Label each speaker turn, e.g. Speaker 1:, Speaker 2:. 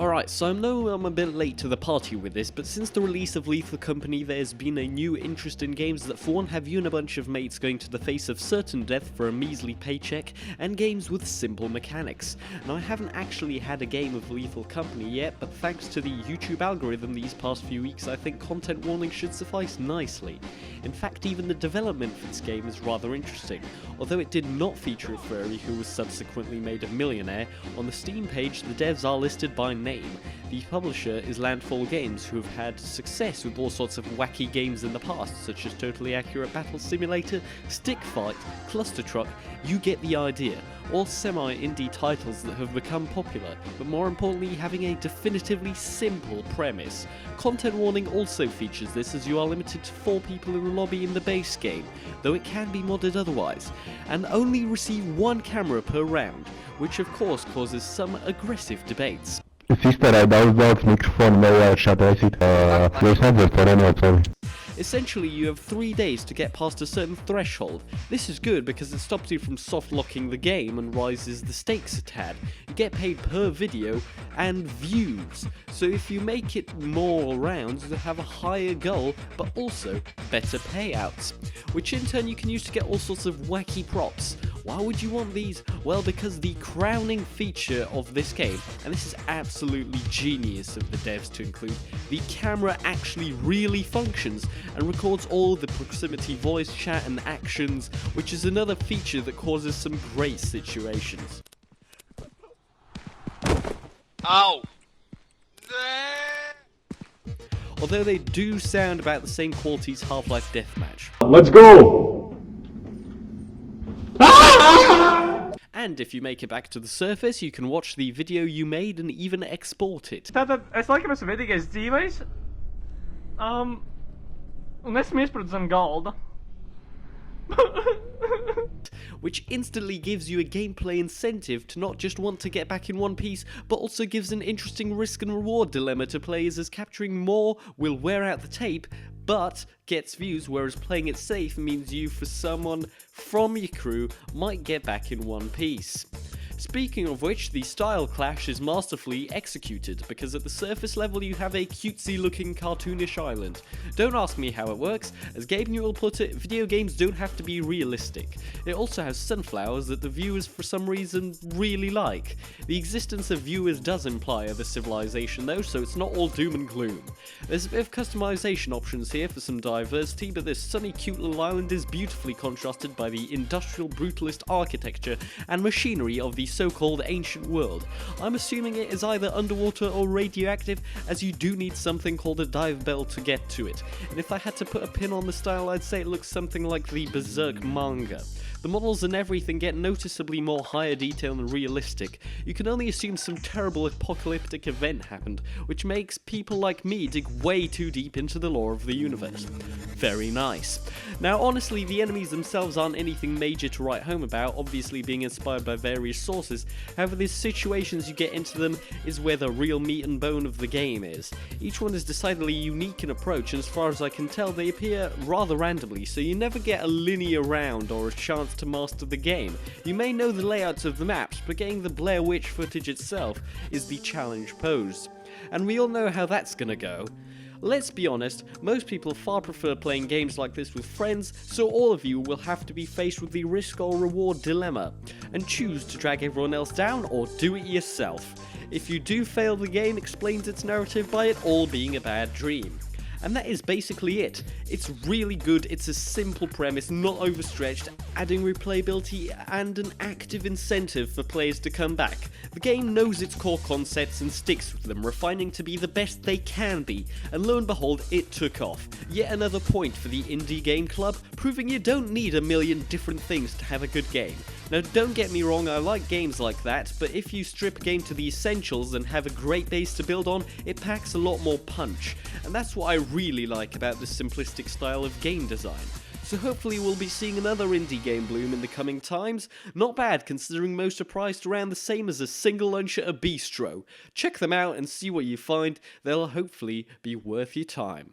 Speaker 1: Alright, so I know I'm a bit late to the party with this, but since the release of Lethal Company there's been a new interest in games that for one have you and a bunch of mates going to the face of certain death for a measly paycheck, and games with simple mechanics. Now I haven't actually had a game of Lethal Company yet, but thanks to the YouTube algorithm these past few weeks I think content warning should suffice nicely. In fact, even the development for this game is rather interesting. Although it did not feature a furry who was subsequently made a millionaire, on the Steam page the devs are listed by name. The publisher is Landfall Games, who have had success with all sorts of wacky games in the past, such as Totally Accurate Battle Simulator, Stick Fight, Cluster Truck, you get the idea. All semi-indie titles that have become popular, but more importantly having a definitively simple premise. Content warning also features this, as you are limited to 4 people in the lobby in the base game, though it can be modded otherwise, and only receive 1 camera per round, which of course causes some aggressive debates.
Speaker 2: Sister, dat microfoon mee zitten. Wees net weer voor een.
Speaker 1: Essentially, you have 3 days to get past a certain threshold. This is good because it stops you from soft-locking the game and rises the stakes a tad. You get paid per video and views, so if you make it more rounds, you have a higher goal, but also better payouts, which in turn you can use to get all sorts of wacky props. Why would you want these? Well, because the crowning feature of this game, and this is absolutely genius of the devs to include, the camera actually really functions and records all the proximity voice chat and actions, which is another feature that causes some great situations.
Speaker 3: Ow!
Speaker 1: Although they do sound about the same quality as Half-Life Deathmatch.
Speaker 2: Let's go!
Speaker 1: And if you make it back to the surface, you can watch the video you made and even export it.
Speaker 4: Es laikam esmu vienīgais dzīvais, un esmu iesprūdis galda.
Speaker 1: Which instantly gives you a gameplay incentive to not just want to get back in one piece, but also gives an interesting risk and reward dilemma to players, as capturing more will wear out the tape, but gets views, whereas playing it safe means you, for someone from your crew, might get back in one piece. Speaking of which, the style clash is masterfully executed, because at the surface level you have a cutesy looking cartoonish island. Don't ask me how it works, as Gabe Newell put it, video games don't have to be realistic. It also has sunflowers that the viewers for some reason really like. The existence of viewers does imply other civilization though, so it's not all doom and gloom. There's a bit of customization options here for some diversity, but this sunny cute little island is beautifully contrasted by the industrial brutalist architecture and machinery of the so-called ancient world. I'm assuming it is either underwater or radioactive, as you do need something called a dive bell to get to it. And if I had to put a pin on the style, I'd say it looks something like the Berserk manga. The models and everything get noticeably more higher detail and realistic. You can only assume some terrible apocalyptic event happened, which makes people like me dig way too deep into the lore of the universe. Very nice. Now honestly, the enemies themselves aren't anything major to write home about, obviously being inspired by various sources. However, the situations you get into them is where the real meat and bone of the game is. Each one is decidedly unique in approach, and as far as I can tell they appear rather randomly, so you never get a linear round or a chance to master the game. You may know the layouts of the maps, but getting the Blair Witch footage itself is the challenge posed. And we all know how that's gonna go. Let's be honest, most people far prefer playing games like this with friends, so all of you will have to be faced with the risk or reward dilemma, and choose to drag everyone else down or do it yourself. If you do fail, the game explains its narrative by it all being a bad dream. And that is basically it. It's really good, it's a simple premise, not overstretched, adding replayability and an active incentive for players to come back. The game knows its core concepts and sticks with them, refining to be the best they can be, and lo and behold, it took off. Yet another point for the Indie Game Club, proving you don't need a million different things to have a good game. Now don't get me wrong, I like games like that, but if you strip a game to the essentials and have a great base to build on, it packs a lot more punch. And that's what I really like about this simplistic style of game design. So hopefully we'll be seeing another indie game bloom in the coming times. Not bad considering most are priced around the same as a single lunch at a bistro. Check them out and see what you find, they'll hopefully be worth your time.